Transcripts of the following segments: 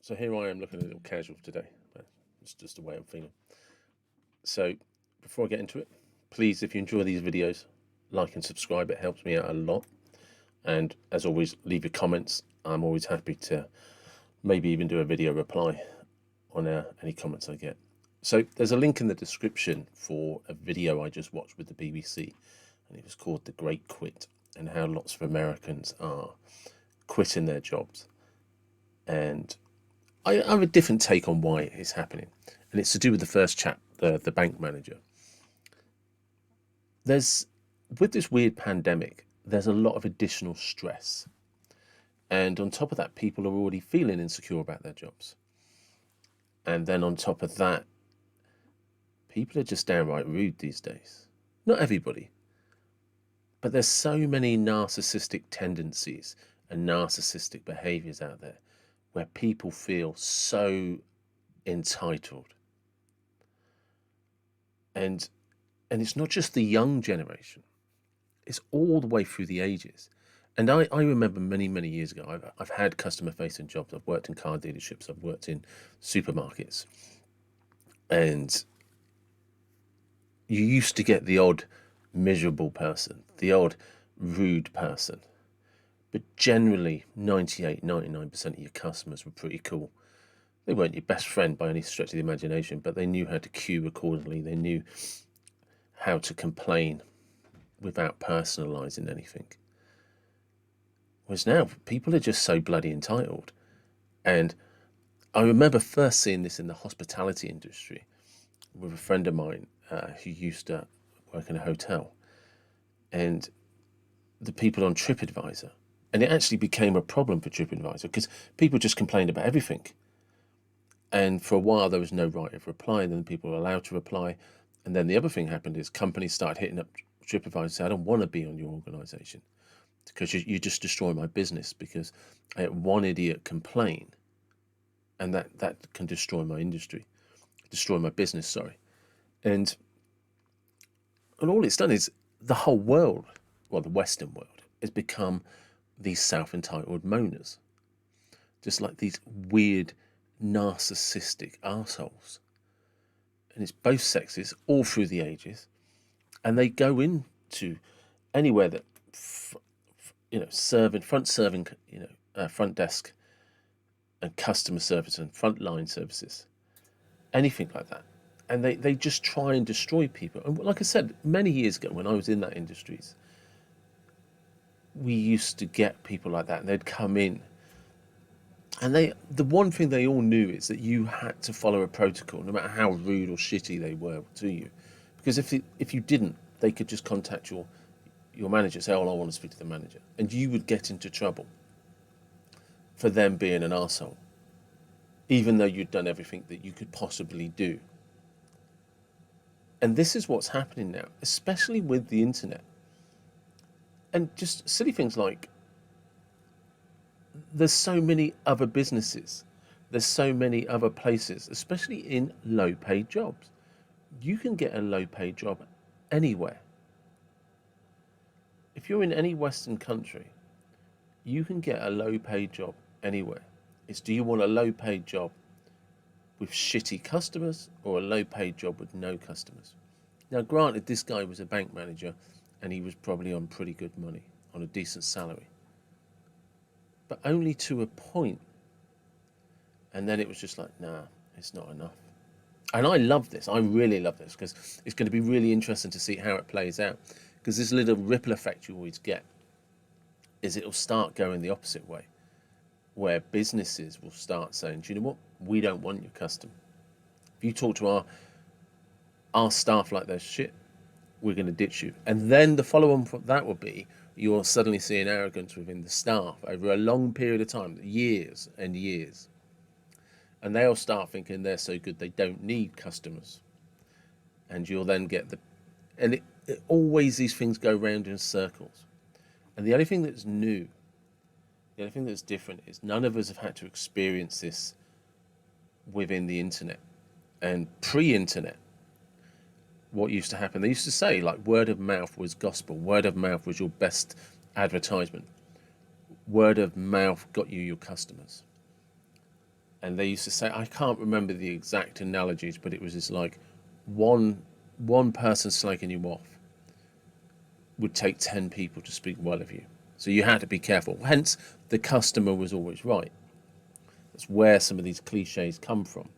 So here I am looking a little casual today, but it's just the way I'm feeling. So before I get into it, please, if you enjoy these videos, like and subscribe. It helps me out a lot. And as always, leave your comments. I'm always happy to maybe even do a video reply on any comments I get. So there's a link in the description for a video I just watched with the BBC, and it was called The Great Quit, and how lots of Americans are quitting their jobs. And I have a different take on why it's happening, and it's to do with the first chap, the bank manager. With this weird pandemic, there's a lot of additional stress, and on top of that, people are already feeling insecure about their jobs. And then on top of that, people are just downright rude these days. Not everybody, but there's so many narcissistic tendencies and narcissistic behaviors out there where people feel so entitled. And it's not just the young generation, it's all the way through the ages. And I remember many years ago, I've had customer facing jobs. I've worked in car dealerships, I've worked in supermarkets, and you used to get the odd miserable person, the odd rude person. But generally, 99% of your customers were pretty cool. They weren't your best friend by any stretch of the imagination, but they knew how to queue accordingly. They knew how to complain without personalising anything. Whereas now, people are just so bloody entitled. And I remember first seeing this in the hospitality industry with a friend of mine who used to work in a hotel. And the people on TripAdvisor. And it actually became a problem for TripAdvisor because people just complained about everything. And for a while, there was no right of reply, and then people were allowed to reply. And then the other thing happened is companies started hitting up TripAdvisor and said, I don't want to be on your organisation because you just destroy my business, because I had one idiot complain, and that can destroy my industry, destroy my business, sorry. And all it's done is the whole world, well, the Western world, has become these self-entitled moaners, just like these weird narcissistic arseholes. And it's both sexes all through the ages, and they go into anywhere that front desk and customer service and frontline services, anything like that. And they just try and destroy people. And like I said, many years ago when I was in that industries, we used to get people like that, and they'd come in, and the one thing they all knew is that you had to follow a protocol, no matter how rude or shitty they were to you, because if you didn't, they could just contact your manager, say, "Oh, I want to speak to the manager," and you would get into trouble for them being an arsehole, even though you'd done everything that you could possibly do. And this is what's happening now, especially with the internet. And just silly things like, there's so many other businesses, there's so many other places, especially in low paid jobs. You can get a low paid job anywhere. If you're in any Western country, you can get a low paid job anywhere. It's, do you want a low paid job with shitty customers or a low paid job with no customers? Now, granted, this guy was a bank manager and he was probably on pretty good money, on a decent salary, but only to a point. And then it was just like, nah, it's not enough. And I love this. I really love this, because it's going to be really interesting to see how it plays out. Because this little ripple effect you always get is it'll start going the opposite way, where businesses will start saying, do you know what? We don't want your custom. If you talk to our staff like they're shit, we're going to ditch you. And then the follow-on from that will be, you're suddenly seeing arrogance within the staff over a long period of time, years and years. And they'll start thinking they're so good they don't need customers. And you'll then get it always, these things go round in circles. And the only thing that's new, the only thing that's different, is none of us have had to experience this within the internet. And pre-internet, what used to happen, they used to say, like, word of mouth was gospel, word of mouth was your best advertisement, word of mouth got you your customers. And they used to say, I can't remember the exact analogies, but it was just like one person slagging you off would take 10 people to speak well of you. So you had to be careful. Hence, the customer was always right. That's where some of these cliches come from.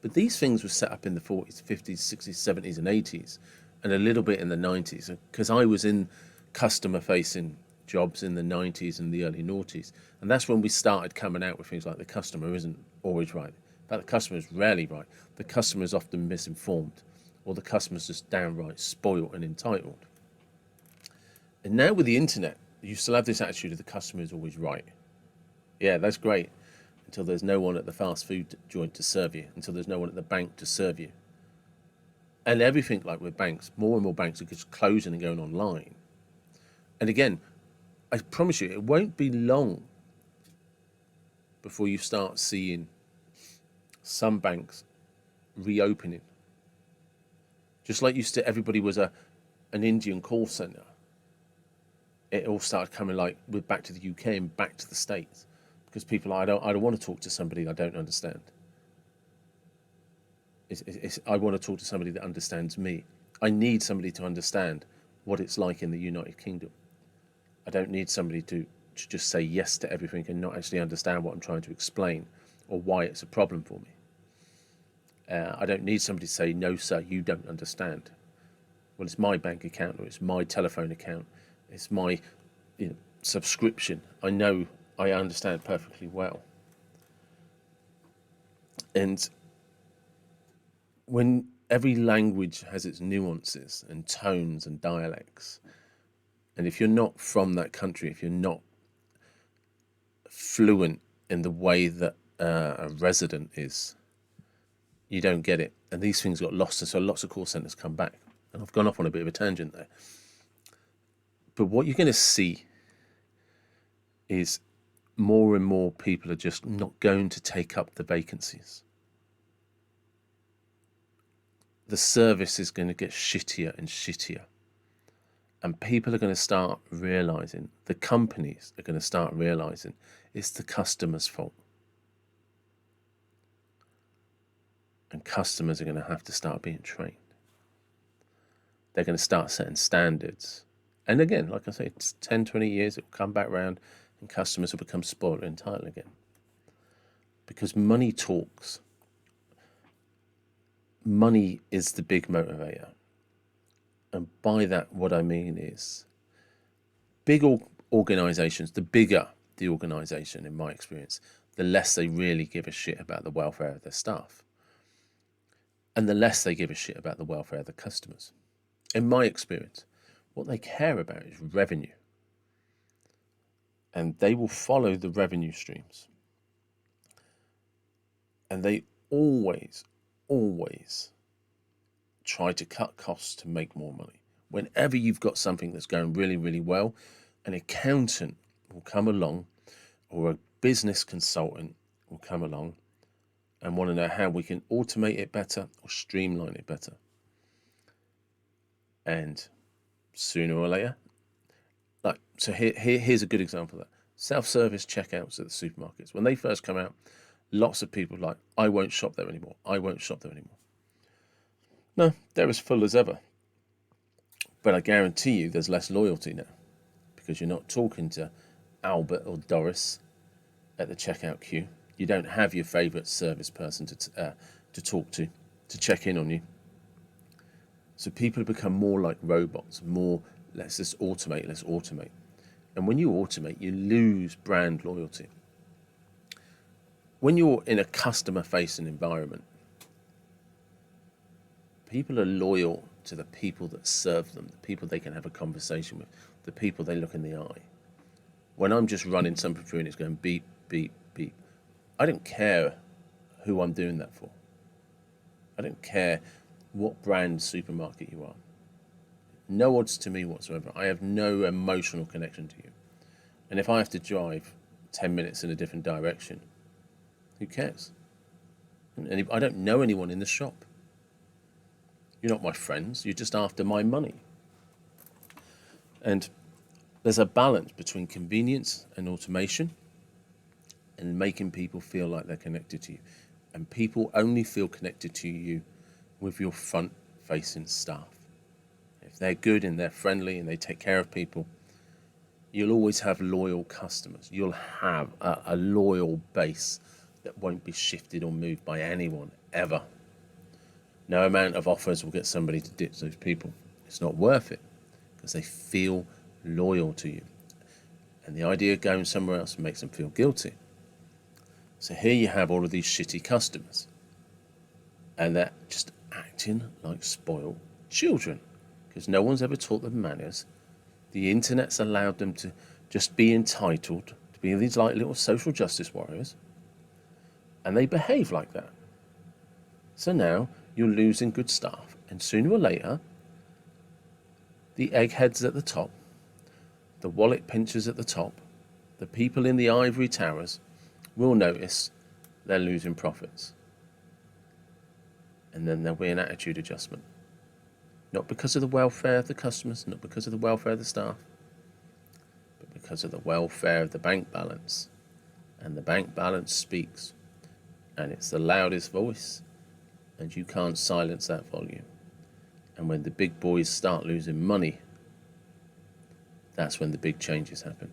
But these things were set up in the 40s, 50s, 60s, 70s, and 80s, and a little bit in the 90s. Because I was in customer facing jobs in the 90s and the early noughties. And that's when we started coming out with things like the customer isn't always right. In fact, the customer is rarely right. The customer is often misinformed, or the customer's just downright spoiled and entitled. And now with the internet, you still have this attitude of the customer is always right. Yeah, that's great. Until there's no one at the fast food joint to serve you, until there's no one at the bank to serve you. And everything like with banks, more and more banks are just closing and going online. And again, I promise you, it won't be long before you start seeing some banks reopening. Just like used to, everybody was an Indian call center. It all started coming like with back to the UK and back to the States, because people, I don't want to talk to somebody I don't understand. I want to talk to somebody that understands me. I need somebody to understand what it's like in the United Kingdom. I don't need somebody to just say yes to everything and not actually understand what I'm trying to explain or why it's a problem for me. I don't need somebody to say, no, sir, you don't understand. Well, it's my bank account, or it's my telephone account, it's my subscription. I know, I understand perfectly well. And when every language has its nuances and tones and dialects, and if you're not from that country, if you're not fluent in the way that a resident is, you don't get it. And these things got lost, and so lots of call centers come back. And I've gone off on a bit of a tangent there. But what you're going to see is more and more people are just not going to take up the vacancies. The service is going to get shittier and shittier. And people are going to start realizing, the companies are going to start realizing, it's the customer's fault. And customers are going to have to start being trained. They're going to start setting standards. And again, like I say, it's 10, 20 years, it will come back round and customers will become spoiled and entitled again. Because money talks. Money is the big motivator. And by that, what I mean is, big organisations, the bigger the organisation, in my experience, the less they really give a shit about the welfare of their staff. And the less they give a shit about the welfare of the customers. In my experience, what they care about is revenue. And they will follow the revenue streams. And they always try to cut costs to make more money. Whenever you've got something that's going really, really well, an accountant will come along, or a business consultant will come along and want to know how we can automate it better or streamline it better. And sooner or later, so here's a good example of that. Self-service checkouts at the supermarkets. When they first come out, lots of people were like, I won't shop there anymore. I won't shop there anymore. No, they're as full as ever. But I guarantee you there's less loyalty now, because you're not talking to Albert or Doris at the checkout queue. You don't have your favourite service person to talk to check in on you. So people have become more like robots, more, let's just automate, let's automate. And when you automate, you lose brand loyalty. When you're in a customer-facing environment, people are loyal to the people that serve them, the people they can have a conversation with, the people they look in the eye. When I'm just running something through and it's going beep, beep, beep, I don't care who I'm doing that for. I don't care what brand supermarket you are. No odds to me whatsoever. I have no emotional connection to you. And if I have to drive 10 minutes in a different direction, who cares? And I don't know anyone in the shop. You're not my friends. You're just after my money. And there's a balance between convenience and automation. and making people feel like they're connected to you. And people only feel connected to you with your front facing staff. If they're good and they're friendly and they take care of people, you'll always have loyal customers. You'll have a loyal base that won't be shifted or moved by anyone ever. No amount of offers will get somebody to ditch those people. It's not worth it because they feel loyal to you. And the idea of going somewhere else makes them feel guilty. So here you have all of these shitty customers, and they're just acting like spoiled children because no one's ever taught them manners. The internet's allowed them to just be entitled, to be these like little social justice warriors, and they behave like that. So now you're losing good staff, and sooner or later, the eggheads at the top, the wallet pinchers at the top, the people in the ivory towers will notice they're losing profits. And then there'll be an attitude adjustment. Not because of the welfare of the customers, not because of the welfare of the staff, but because of the welfare of the bank balance. And the bank balance speaks, and it's the loudest voice, and you can't silence that volume. And when the big boys start losing money, that's when the big changes happen.